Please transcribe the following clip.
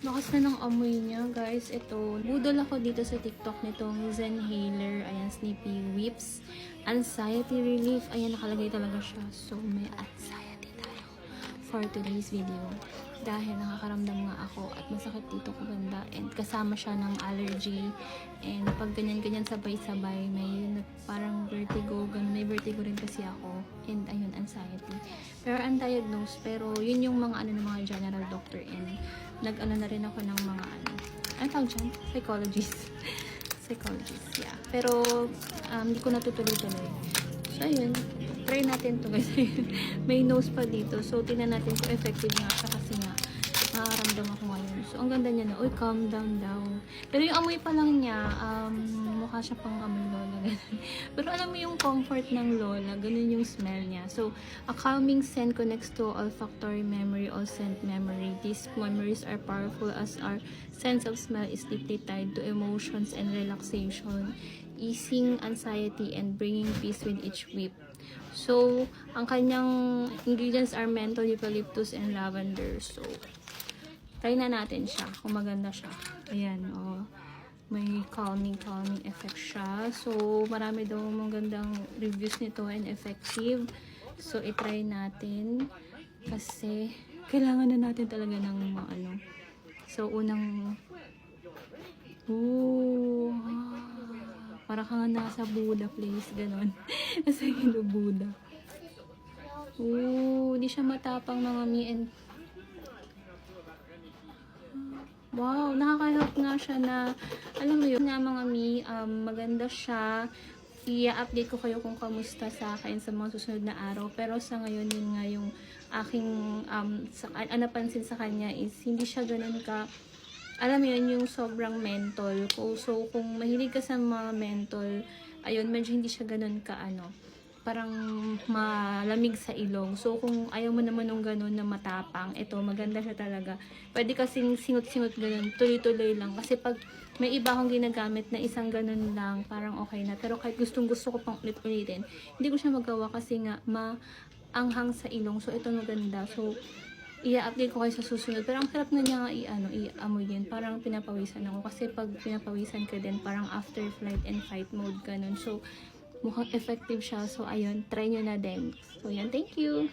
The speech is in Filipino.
Lakas na ng amoy niya, guys. Ito, budol ako dito sa TikTok nitong Zenhaler. Ayan, Snippy Whips. Anxiety relief. Ayan, nakalagay talaga siya. So, may anxiety tayo for today's video. Dahil nakakaramdam nga ako at masakit dito ko banda. And kasama siya ng allergy. And pag ganyan-ganyan sabay-sabay, may parang vertigo. May vertigo rin kasi ako. And ayun, anxiety. Pero undiagnosed. Pero yun yung mga ano ng mga general doctor. And nag-ano na rin ako ng mga ano tawag dyan? Psychologist. Psychologist, yeah. Pero hindi ko natutuloy-tuloy. So ayun, try natin to guys. May nose pa dito. So tingnan natin kung effective nga siya kasi nga nakakaramdam ako ngayon. So ang ganda niya na, uy, calm down daw. Pero yung amoy pa lang niya, mukha siya pang amoy lola. Pero alam mo yung comfort ng lola, ganun yung smell niya. So, a calming scent connects to olfactory memory or scent memory. These memories are powerful as our sense of smell is deeply tied to emotions and relaxation, easing anxiety and bringing peace with each whiff. So, ang kanyang ingredients are menthol, eucalyptus, and lavender. So, try na natin siya kung maganda siya. Ayan, oh. May calming effect siya. So, marami daw magandang reviews nito and effective. So, itry natin kasi kailangan na natin talaga ng mga ano. So, unang para kang nasa Buddha place, ganon. Nasa Hindu Buddha. Di siya matapang mga mi and wow, nakaka-help nga siya na, alam mo yun nga mga mi, maganda siya. I-update ko kayo kung kamusta sa akin sa mga susunod na araw. Pero sa ngayon, yun nga yung aking, napansin sa kanya is, hindi siya ganun ka, alam mo yun, yung sobrang menthol. So, kung mahilig ka sa mga menthol, ayun, medyo hindi siya ganun ka, parang malamig sa ilong. So, kung ayaw mo naman ng ganun na matapang, ito, maganda siya talaga. Pwede kasing singot-singot ganun, tuloy-tuloy lang. Kasi pag may iba akong ginagamit na isang ganun lang, parang okay na. Pero kahit gustong-gusto ko pang ulit-ulitin, hindi ko siya magawa kasi nga maanghang sa ilong. So, ito maganda. So, i-update ko kayo sa susunod. Pero ang sarap na niya nga i-amoy din. Parang pinapawisan ako. Kasi pag pinapawisan ka din, parang after flight and fight mode, ganun. So, mukhang effective siya. So, ayun, try nyo na din. So, yan. Thank you!